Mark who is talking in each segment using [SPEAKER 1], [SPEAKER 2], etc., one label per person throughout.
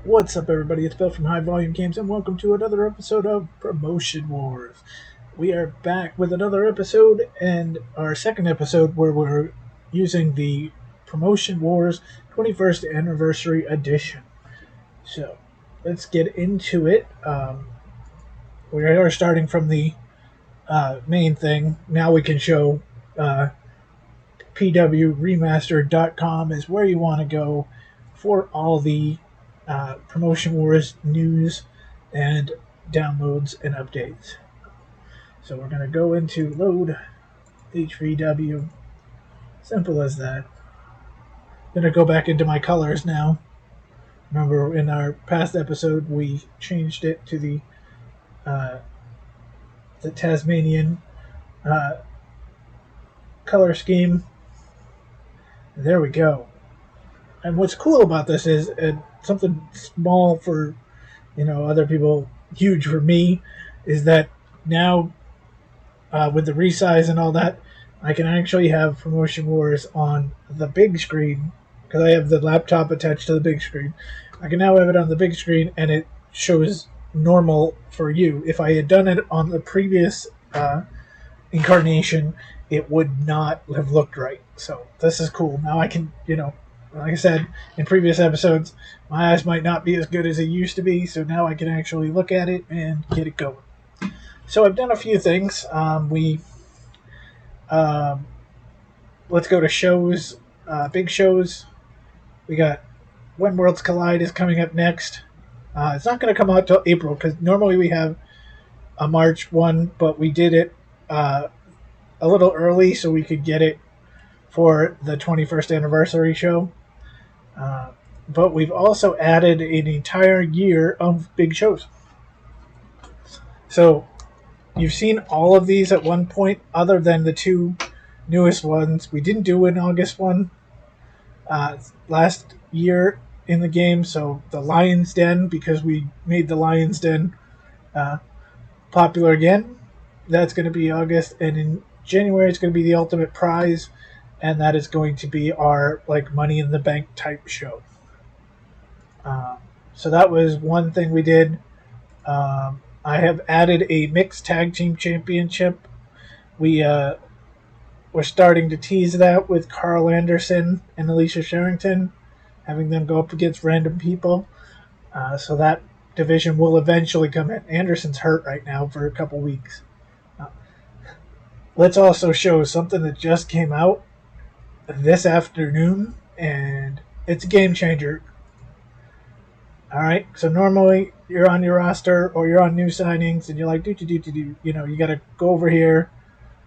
[SPEAKER 1] What's up, everybody? It's Bill from High Volume Games, and welcome to another episode of Promotion Wars. We are back with another episode, and our second episode where we're using the Promotion Wars 21st Anniversary Edition. So, let's get into it. We are starting from the main thing. Now we can show pwremastered.com is where you want to go for all the Promotion Wars news and downloads and updates. So we're going to go into load HVW. Simple as that. I'm going to go back into my colors now. Remember in our past episode we changed it to the Tasmanian color scheme. There we go. And what's cool about this is something small for other people, huge for me, is that now with the resize and all that, I can actually have Promotion Wars on the big screen because I have the laptop attached to the big screen. I can now have it on the big screen and it shows normal for you. If I had done it on the previous incarnation, it would not have looked right. So this is cool. Now I can, like I said in previous episodes, my eyes might not be as good as they used to be, so now I can actually look at it and get it going. So I've done a few things. Let's go to shows, big shows. We got When Worlds Collide is coming up next. It's not going to come out till April because normally we have a March one, but we did it a little early so we could get it for the 21st anniversary show. But we've also added an entire year of big shows. So you've seen all of these at one point, other than the two newest ones. We didn't do an August one last year in the game, so the Lion's Den, because we made the Lion's Den popular again, that's going to be August, and in January it's going to be the Ultimate Prize, and that is going to be our Money in the Bank type show. So that was one thing we did. I have added a mixed tag team championship. We're starting to tease that with Carl Anderson and Alicia Sherrington, having them go up against random people. So that division will eventually come in. Anderson's hurt right now for a couple weeks. Let's also show something that just came out this afternoon, and it's a game changer. Alright, so normally you're on your roster or you're on new signings and you're like, you gotta go over here,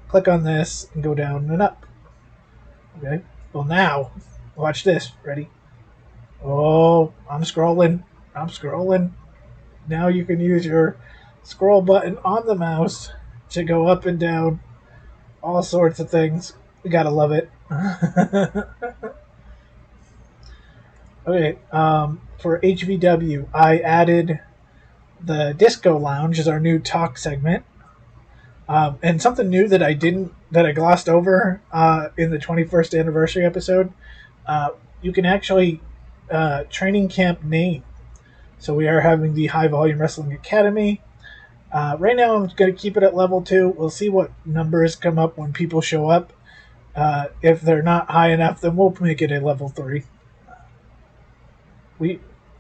[SPEAKER 1] click on this, and go down and up. Okay, well now, watch this. Ready? Oh, I'm scrolling. Now you can use your scroll button on the mouse to go up and down, all sorts of things. We gotta love it. Okay, for HVW, I added the Disco Lounge as our new talk segment. And something new that I glossed over in the 21st anniversary episode, you can actually training camp name. So we are having the High Volume Wrestling Academy. Right now I'm going to keep it at level 2. We'll see what numbers come up when people show up. If they're not high enough, then we'll make it a level 3.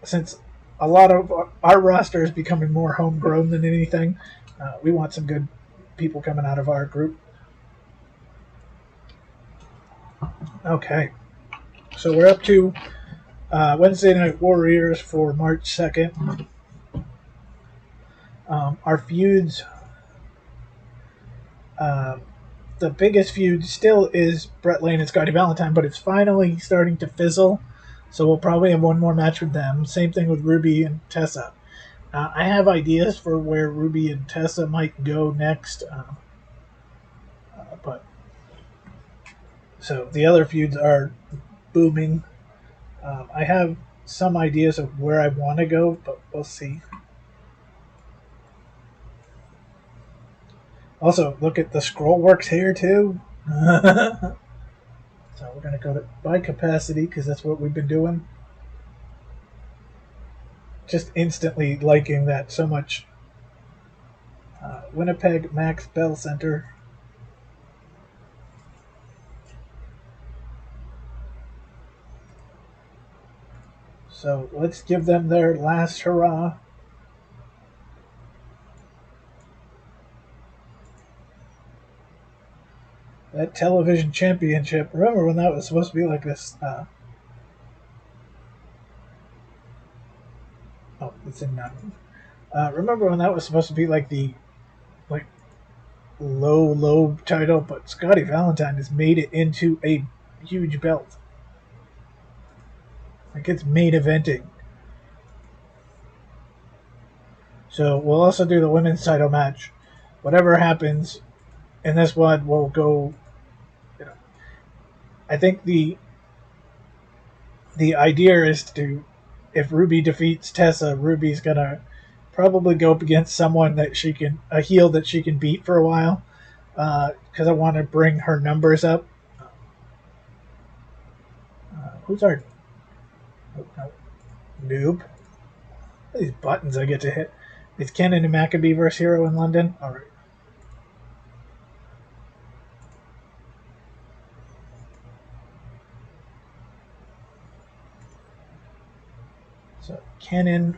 [SPEAKER 1] Since a lot of our roster is becoming more homegrown than anything, we want some good people coming out of our group. Okay, so we're up to Wednesday Night Warriors for March 2nd. Our feuds, the biggest feud still is Bret Lane and Scotty Valentine, but it's finally starting to fizzle. So we'll probably have one more match with them. Same thing with Ruby and Tessa. I have ideas for where Ruby and Tessa might go next. But so the other feuds are booming. I have some ideas of where I want to go, but we'll see. Also, look at the scroll works here too. So we're going to go to by capacity because that's what we've been doing. just instantly liking that so much. Winnipeg Max Bell Center. So let's give them their last hurrah. That television championship. Remember when that was supposed to be like this? Oh, it's in none. Remember when that was supposed to be like the like low title, but Scotty Valentine has made it into a huge belt. Like it's main eventing. So we'll also do the women's title match. Whatever happens in this one will go. You know, I think the idea is to, if Ruby defeats Tessa, Ruby's gonna probably go up against someone that she can, a heel that she can beat for a while, because I want to bring her numbers up. Who's our noob? These buttons I get to hit. It's Kenan and Maccabee versus Hero in London. All right. So Kenan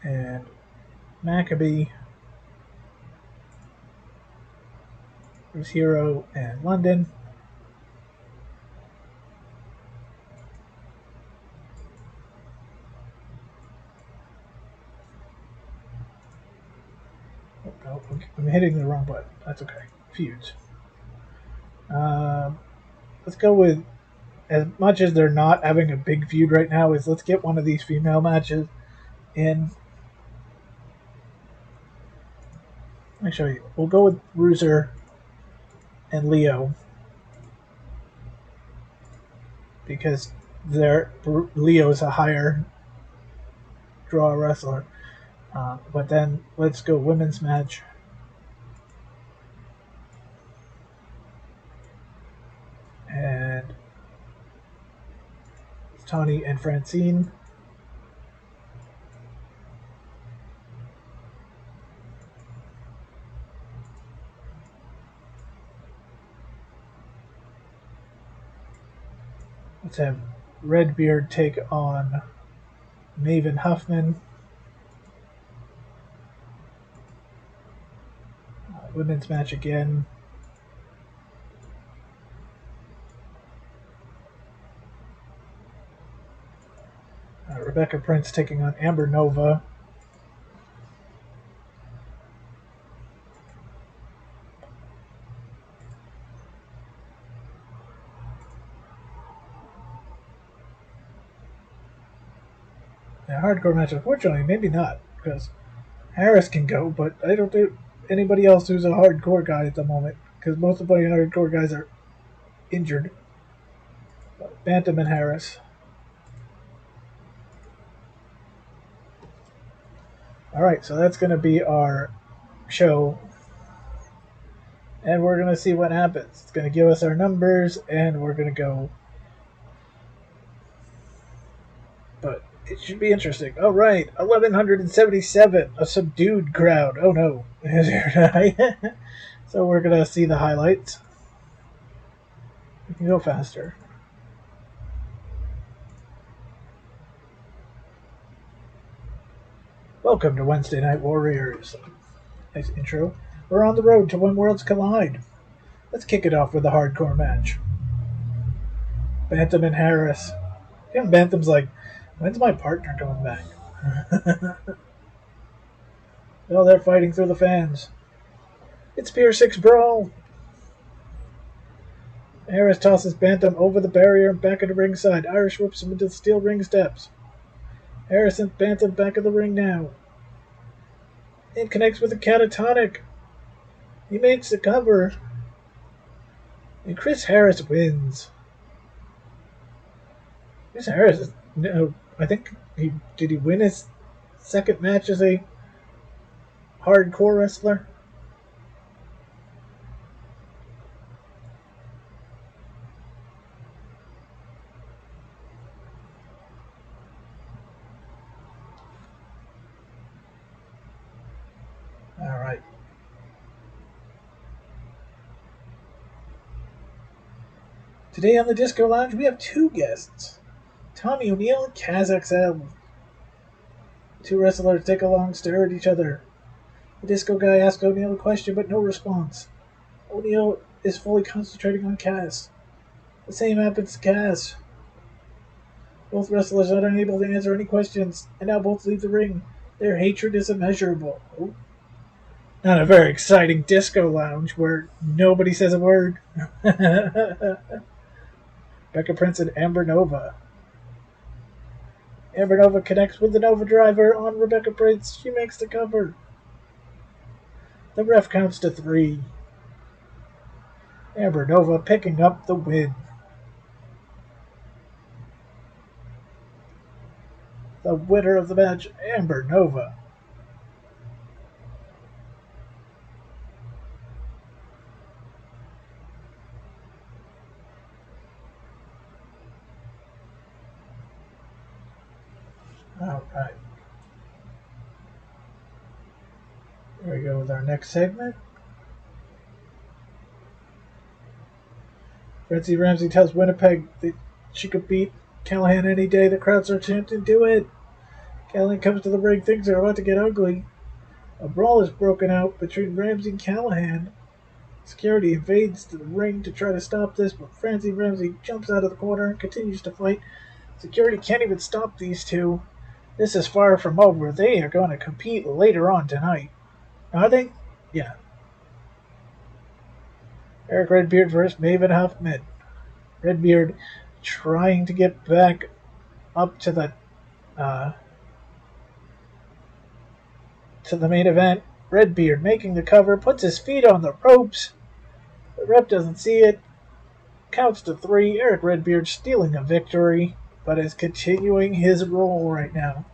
[SPEAKER 1] and Maccabee versus Hero and London. Oh, I'm hitting the wrong button. That's okay. Feuds. Let's go with, as much as they're not having a big feud right now, is let's get one of these female matches in. Let me show you. We'll go with Bruiser and Leo because Leo's a higher draw wrestler. But then let's go women's match. And Tony and Francine. Let's have Redbeard take on Maven Huffman. Women's match again. Rebecca Prince taking on Amber Nova. A hardcore match, unfortunately, maybe not, because Harris can go, but I don't think anybody else who's a hardcore guy at the moment, because most of the hardcore guys are injured. But Bantam and Harris. Alright, so that's going to be our show. And we're going to see what happens. It's going to give us our numbers, and we're going to go. But it should be interesting. All right, 1,177, a subdued crowd. Oh no. So we're going to see the highlights. We can go faster. Welcome to Wednesday Night Warriors. Nice intro. We're on the road to when worlds collide. Let's kick it off with a hardcore match. Bantam and Harris. Even Bantam's like, when's my partner coming back? Oh, they're fighting through the fans. It's Pier 6 Brawl. Harris tosses Bantam over the barrier and back at the ringside. Irish whips him into the steel ring steps. Harris and Bantam back of the ring now. It connects with a catatonic. He makes the cover. And Chris Harris wins. Chris Harris, I think did he win his second match as a hardcore wrestler? Today on the Disco Lounge, we have two guests, Tommy O'Neill and Kaz XL. Two wrestlers take a long stare at each other. The disco guy asks O'Neill a question, but no response. O'Neill is fully concentrating on Kaz. The same happens to Kaz. Both wrestlers are unable to answer any questions, and now both leave the ring. Their hatred is immeasurable. Not a very exciting disco lounge where nobody says a word. Becca Prince and Amber Nova. Amber Nova connects with the Nova Driver on Rebecca Prince. She makes the cover. The ref counts to 3. Amber Nova picking up the win. The winner of the match, Amber Nova. Alright. Here we go with our next segment. Francie Ramsey tells Winnipeg that she could beat Callahan any day. The crowds are chanting, "Do it!" Callahan comes to the ring. Things are about to get ugly. A brawl is broken out between Ramsey and Callahan. Security invades the ring to try to stop this, but Francie Ramsey jumps out of the corner and continues to fight. Security can't even stop these two. This is far from over. They are going to compete later on tonight. Are they? Yeah. Eric Redbeard versus Maven Huffman. Redbeard trying to get back up to the main event. Redbeard making the cover, puts his feet on the ropes. The ref doesn't see it. Counts to 3. Eric Redbeard stealing a victory, but is continuing his role right now.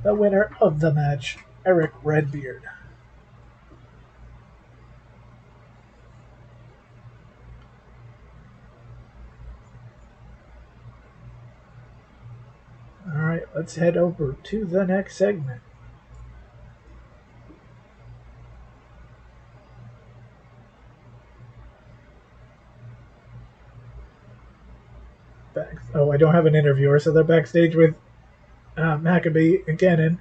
[SPEAKER 1] The winner of the match, Eric Redbeard. Alright, let's head over to the next segment. I don't have an interviewer, so they're backstage with Maccabee and Cannon.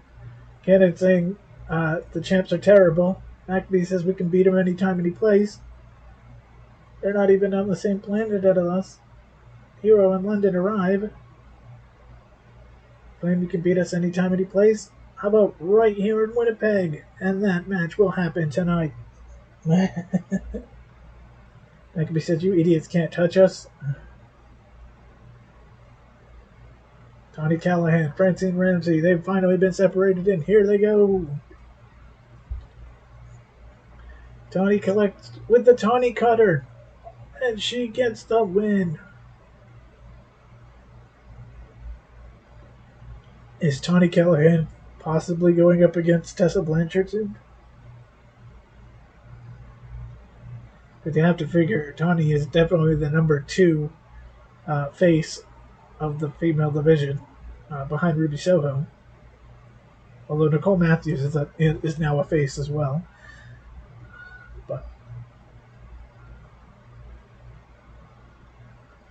[SPEAKER 1] Cannon saying the champs are terrible. Maccabee says we can beat them anytime, any place. They're not even on the same planet as us. Hero and London arrive. Claim you can beat us anytime, any place. How about right here in Winnipeg? And that match will happen tonight. Maccabee says, "You idiots can't touch us." Tony Callahan, Francine Ramsey, they've finally been separated, and here they go. Tony collects with the Tawny Cutter, and she gets the win. Is Tawny Callahan possibly going up against Tessa Blanchard soon? But you have to figure Tawny is definitely the number 2 face of the female division behind Ruby Soho. Although Nicole Matthews is now a face as well. But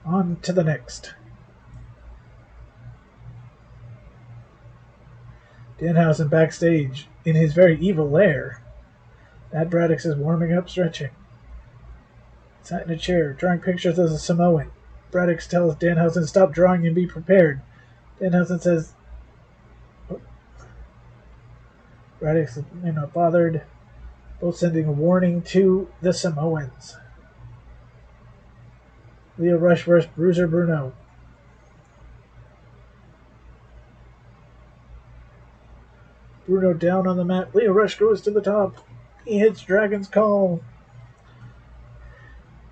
[SPEAKER 1] on to the next. Danhausen backstage in his very evil lair. Matt Braddock is warming up, stretching. Sat in a chair, drawing pictures as a Samoan. Braddock tells Danhausen, "Stop drawing and be prepared." Danhausen says, Braddock's not bothered. Both sending a warning to the Samoans. Leo Rush versus Bruiser Bruno. Bruno down on the mat. Leo Rush goes to the top. He hits Dragon's Call.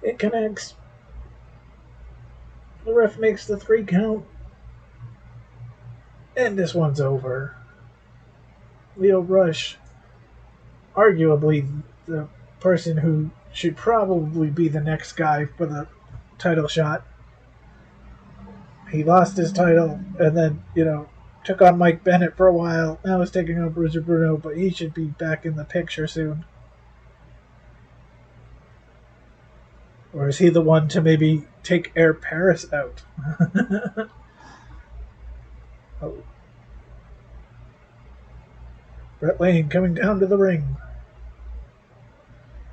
[SPEAKER 1] It connects. The ref makes the 3 count. And this one's over. Leo Rush, arguably the person who should probably be the next guy for the title shot. He lost his title and then, took on Mike Bennett for a while. Now he's taking on Bruiser Bruno, but he should be back in the picture soon. Or is he the one to maybe take Air Paris out? Oh. Bret Lane coming down to the ring.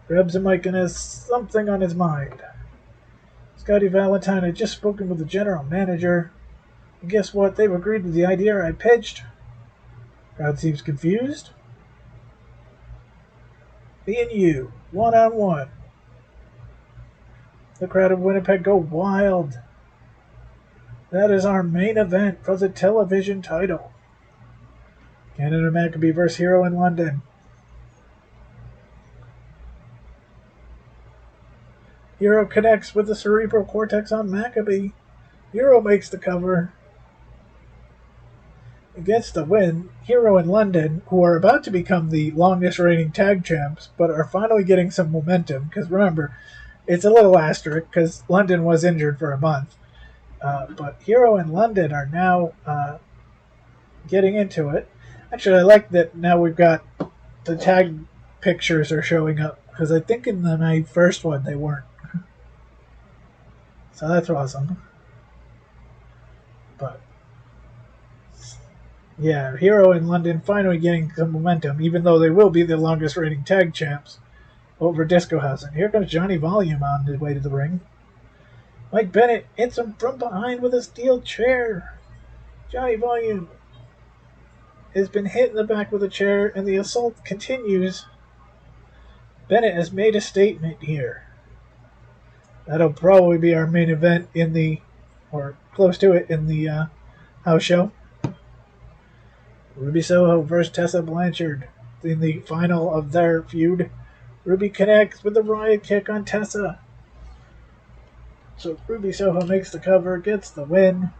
[SPEAKER 1] Grabs a mic and has something on his mind. Scotty Valentine had just spoken with the general manager. And guess what? They've agreed with the idea I pitched. Crowd seems confused. Me and you, one-on-one. The crowd of Winnipeg go wild. That is our main event for the television title. Canada Maccabee vs. Hero in London. Hero connects with the cerebral cortex on Maccabee. Hero makes the cover. He gets the win. Hero and London, who are about to become the longest reigning tag champs, but are finally getting some momentum. Because remember, it's a little asterisk because London was injured for a month. But Hero and London are now getting into it. Actually, I like that now we've got the tag pictures are showing up. Because I think in the first one they weren't. So that's awesome. But yeah, Hero and London finally getting some momentum, even though they will be the longest reigning tag champs over Disco House. And here comes Johnny Volume on his way to the ring. Mike Bennett hits him from behind with a steel chair. Johnny Volume has been hit in the back with a chair, and the assault continues. Bennett has made a statement here. That'll probably be our main event or close to it, in the house show. Ruby Soho versus Tessa Blanchard in the final of their feud. Ruby connects with the riot kick on Tessa. So Ruby Soho makes the cover, gets the win.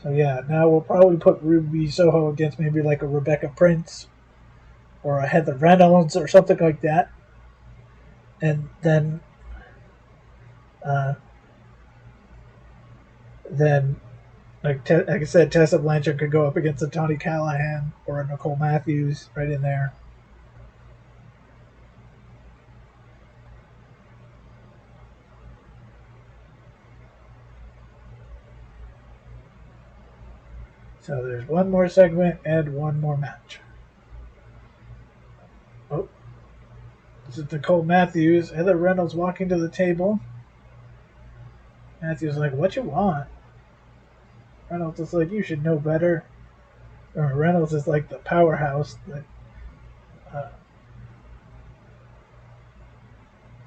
[SPEAKER 1] So yeah, now we'll probably put Ruby Soho against maybe like a Rebecca Prince or a Heather Reynolds or something like that. And then like I said, Tessa Blanchard could go up against a Tony Callahan or a Nicole Matthews right in there. So there's one more segment and one more match. Oh, this is Nicole Matthews. Heather Reynolds walking to the table. Matthews like, what you want? Reynolds is like, you should know better. Or Reynolds is like the powerhouse.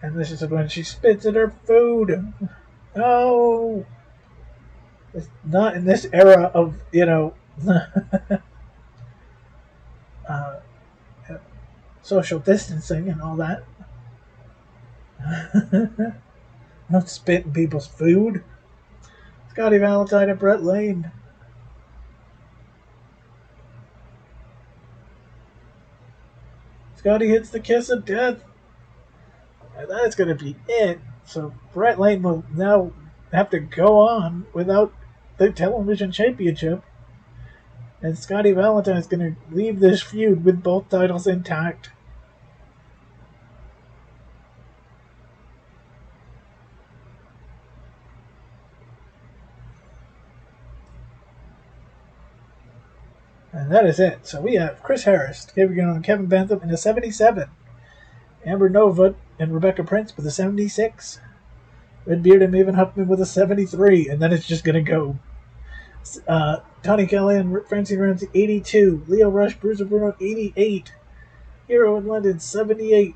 [SPEAKER 1] And this is when she spits in her food. No! It's not in this era of, social distancing and all that. Not spit in people's food. Scotty Valentine and Bret Lane. Scotty hits the kiss of death. And that's going to be it. So Bret Lane will now have to go on without the television championship. And Scotty Valentine is going to leave this feud with both titles intact. And that is it. So we have Chris Harris taking on Kevin Bentham in a 77. Amber Nova and Rebecca Prince with a 76. Redbeard and Maven Huffman with a 73. And then it's just going to go. Tony Kelly and Francine Ramsey, 82. Leo Rush, Bruiser Bruno, 88. Hero in London, 78.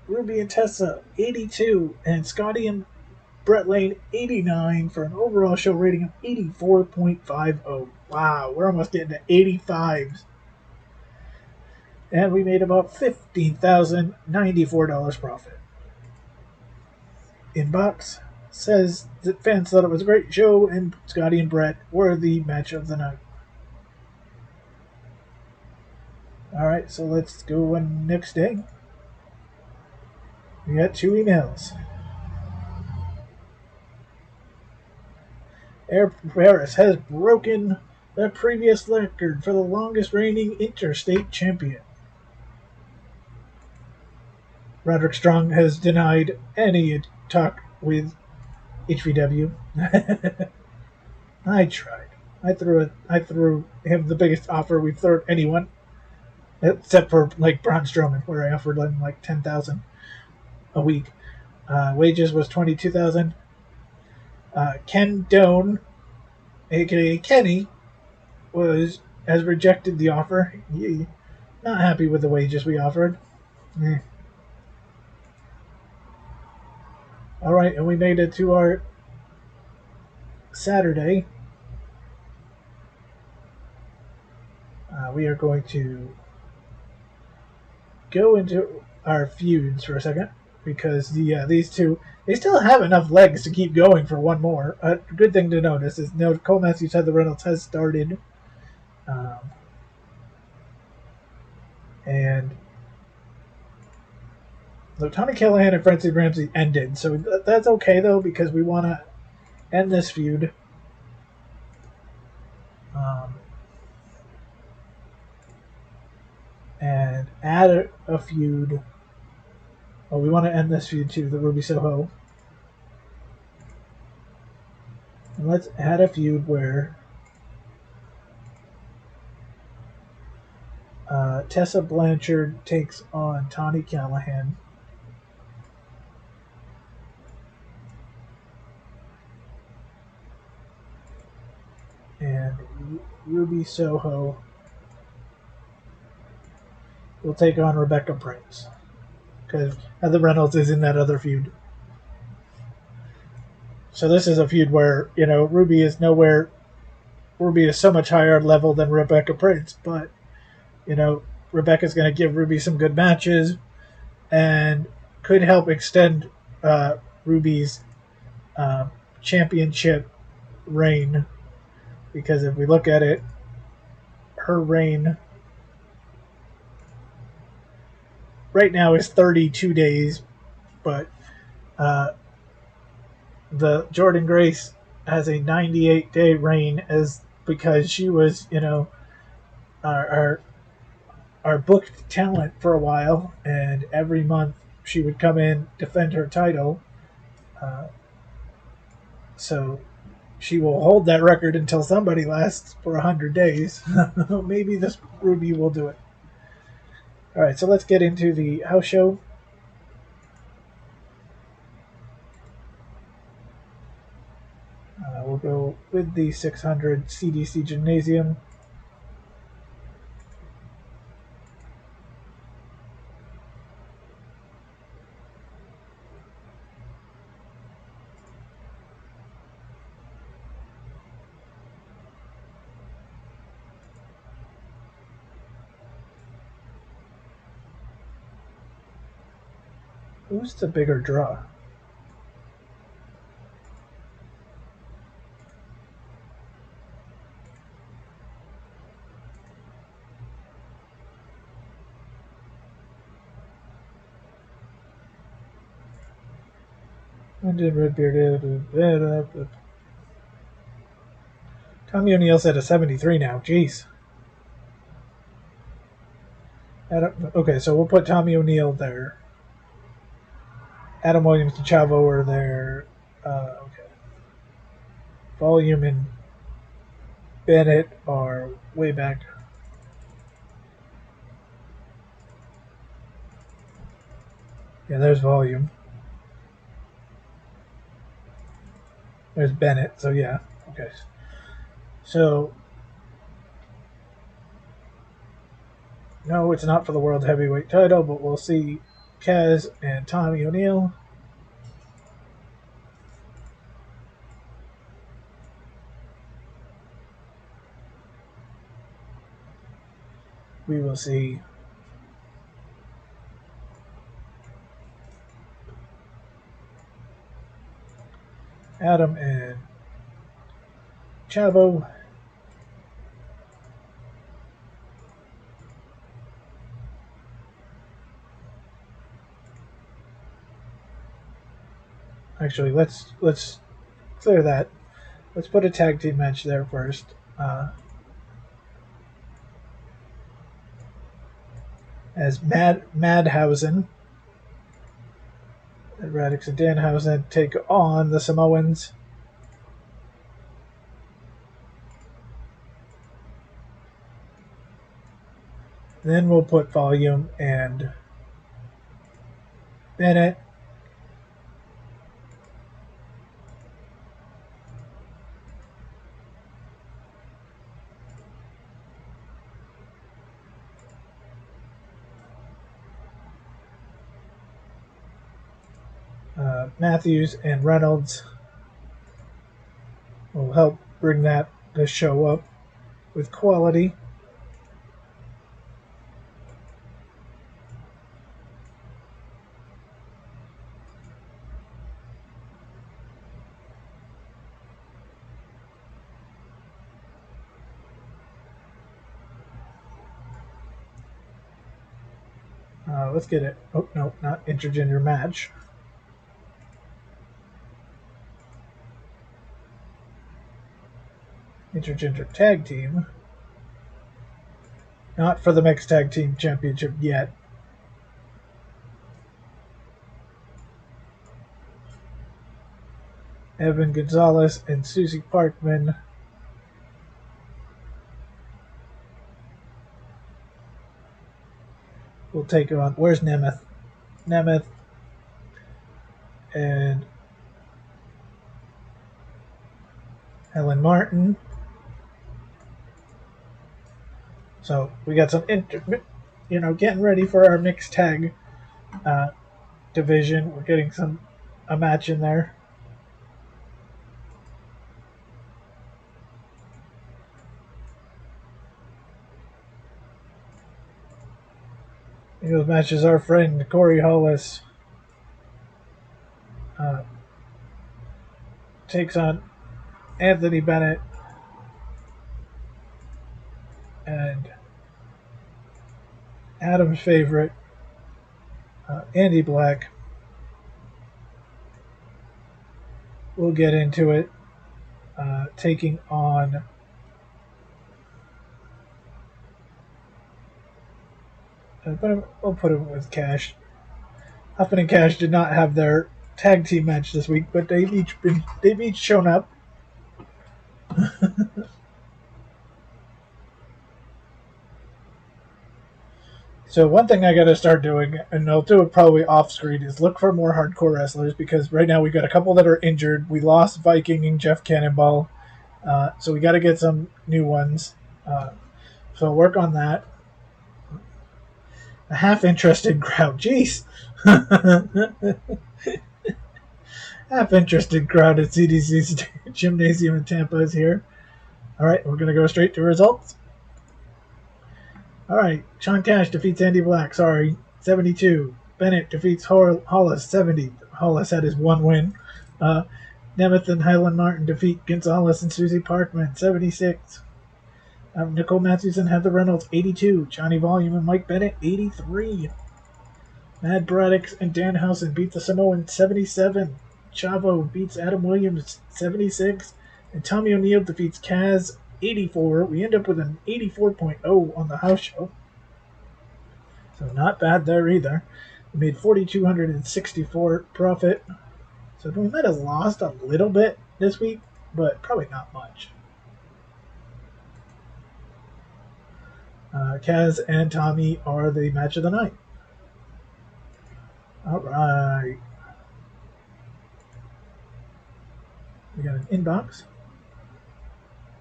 [SPEAKER 1] Ruby and Tessa, 82. And Scotty and Bret Lane, 89, for an overall show rating of 84.50. Wow, we're almost getting to 85s. And we made about $15,094 profit. Inbox says that fans thought it was a great show and Scotty and Bret were the match of the night. Alright, so let's go on next day. We got 2 emails. Air Paris has broken the previous record for the longest reigning interstate champion. Roderick Strong has denied any talk with HVW. I tried. I threw him the biggest offer we've thrown anyone, except for like Braun Strowman, where I offered him like 10,000 a week. Wages was 22,000. Ken Doan, aka Kenny, has rejected the offer. He not happy with the wages we offered. Eh. All right, and we made it to our Saturday. We are going to go into our feuds for a second because these two they still have enough legs to keep going for one more. A good thing to notice is Cole Matthews Heather Reynolds has started, um, and so Tony Callahan and Francie Ramsey ended. So that's okay though because we want to end this feud. Um, and add a feud. Well, we want to end this feud too, the Ruby Soho. And let's add a feud where Tessa Blanchard takes on Tawny Callahan. And Ruby Soho will take on Rebecca Prince. Because Heather Reynolds is in that other feud. So this is a feud where, Ruby is nowhere. Ruby is so much higher level than Rebecca Prince. But, Rebecca's going to give Ruby some good matches and could help extend Ruby's championship reign. Because if we look at it, her reign right now is 32 days, but the Jordan Grace has a 98-day reign because she was, our booked talent for a while, and every month she would come in, defend her title. So she will hold that record until somebody lasts for 100 days. Maybe this Ruby will do it. All right, so let's get into the house show. We'll go with the 600 CDC Gymnasium. Who's the bigger draw? London Redbeard. Tommy O'Neill's at a 73 now. Jeez. Okay, so we'll put Tommy O'Neill there. Adam Williams and Chavo are there. Okay. Volume and Bennett are way back. Yeah, there's Volume. There's Bennett, so yeah. Okay. So, no, it's not for the World Heavyweight title, but we'll see Kaz and Tommy O'Neill. We will see Adam and Chavo. Actually, let's clear that. Let's put a tag team match there first. As Madhausen Radix and Danhausen take on the Samoans. Then we'll put Volume and Bennett. Matthews and Reynolds will help bring the show up with quality. Let's get it. Oh, no, not intergender match. Intergender tag team. Not for the mixed tag team championship yet. Evan Gonzalez and Susie Parkman. We'll take on. Where's Nemeth? Nemeth and Helen Martin. So we got some, getting ready for our mixed tag division. We're getting a match in there. Those matches, our friend Corey Hollis takes on Anthony Bennett and Adam's favorite, Andy Black. We'll get into it, taking on but I'll put him with Cash. Huffman and Cash did not have their tag team match this week, but they've each shown up. So one thing I got to start doing, and I'll do it probably off screen, is look for more hardcore wrestlers, because right now we got a couple that are injured. We lost Viking and Jeff Cannonball, so we got to get some new ones. So I'll work on that. A half-interested crowd. Jeez. Half-interested crowd at CDC's Gymnasium in Tampa is here. All right, we're going to go straight to results. All right, Sean Cash defeats Andy Black. 72. Bennett defeats Hollis. 70. Hollis had his one win. Nemeth and Highland Martin defeat Gonzalez and Susie Parkman. 76. Nicole Matthews and Heather Reynolds, 82. Johnny Volume and Mike Bennett, 83. Mad Braddock and Danhausen beat the Samoans, 77. Chavo beats Adam Williams, 76. And Tommy O'Neill defeats Kaz, 84. We end up with an 84.0 on the house show. So not bad there either. We made $4,264 profit. So we might have lost a little bit this week, but probably not much. Kaz and Tommy are the match of the night. All right. We got an inbox.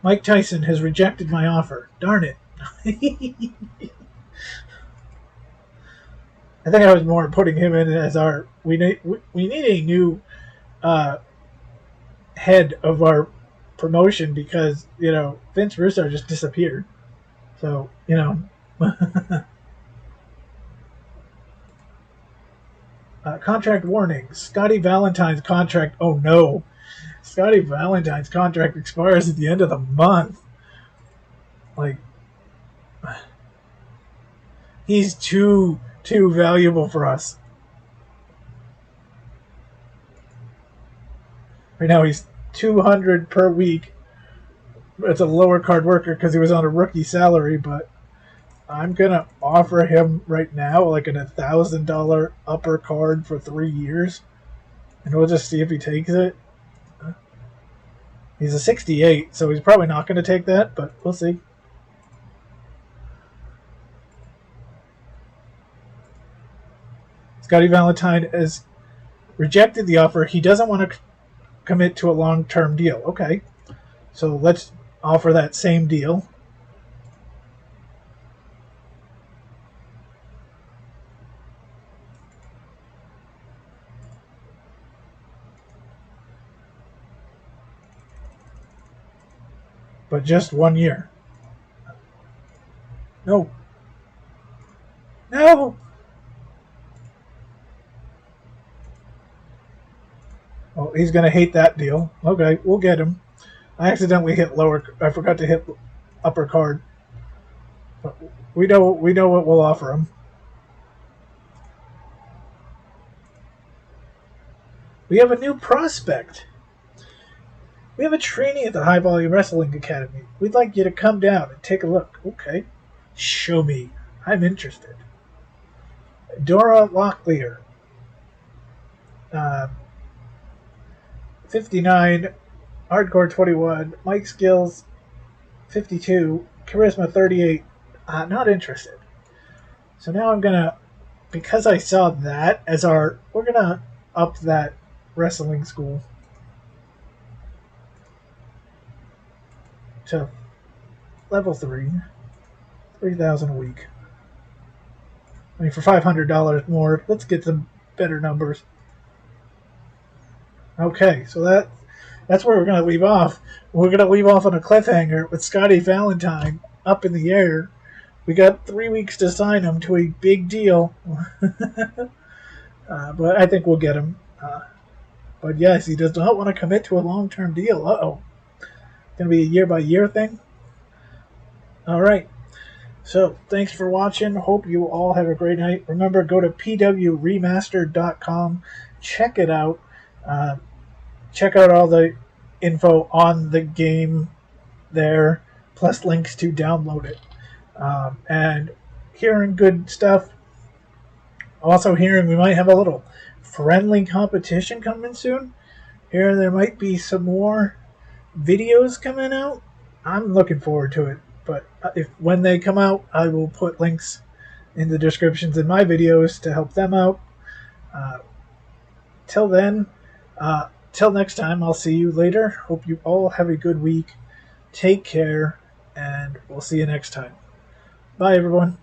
[SPEAKER 1] Mike Tyson has rejected my offer. Darn it. I think I was more putting him in as our... We need a new head of our promotion because, Vince Russo just disappeared. So, contract warnings. Scotty Valentine's contract. Oh, no. Scotty Valentine's contract expires at the end of the month. He's too valuable for us. Right now, he's $200 per week. It's a lower card worker because he was on a rookie salary, but I'm going to offer him right now like an $1,000 upper card for 3 years. And we'll just see if he takes it. He's a 68, so he's probably not going to take that, but we'll see. Scotty Valentine has rejected the offer. He doesn't want to commit to a long-term deal. Okay, so let's offer that same deal. But just 1 year. No. No! Oh, he's going to hate that deal. Okay, we'll get him. I accidentally hit lower. I forgot to hit upper card. But we know what we'll offer him. We have a new prospect. We have a trainee at the High Volume Wrestling Academy. We'd like you to come down and take a look. Okay. Show me. I'm interested. Dora Locklear. 59. Hardcore 21. Mike Skills 52. Charisma 38. Not interested. So now I'm going to, because I saw that as we're going to up that wrestling school to level 3. 3,000 a week. I mean, for $500 more, let's get some better numbers. Okay, so that's where we're going to leave off. We're going to leave off on a cliffhanger with Scotty Valentine up in the air. We got 3 weeks to sign him to a big deal. But I think we'll get him. But yes, he does not want to commit to a long-term deal. Uh-oh. Going to be a year-by-year thing? All right. So, thanks for watching. Hope you all have a great night. Remember, go to pwremastered.com. Check it out. Check out all the info on the game there, plus links to download it. And hearing good stuff. Also hearing we might have a little friendly competition coming soon. Here there might be some more videos coming out. I'm looking forward to it. But when they come out, I will put links in the descriptions in my videos to help them out. Till then, till next time, I'll see you later. Hope you all have a good week. Take care, and we'll see you next time. Bye, everyone.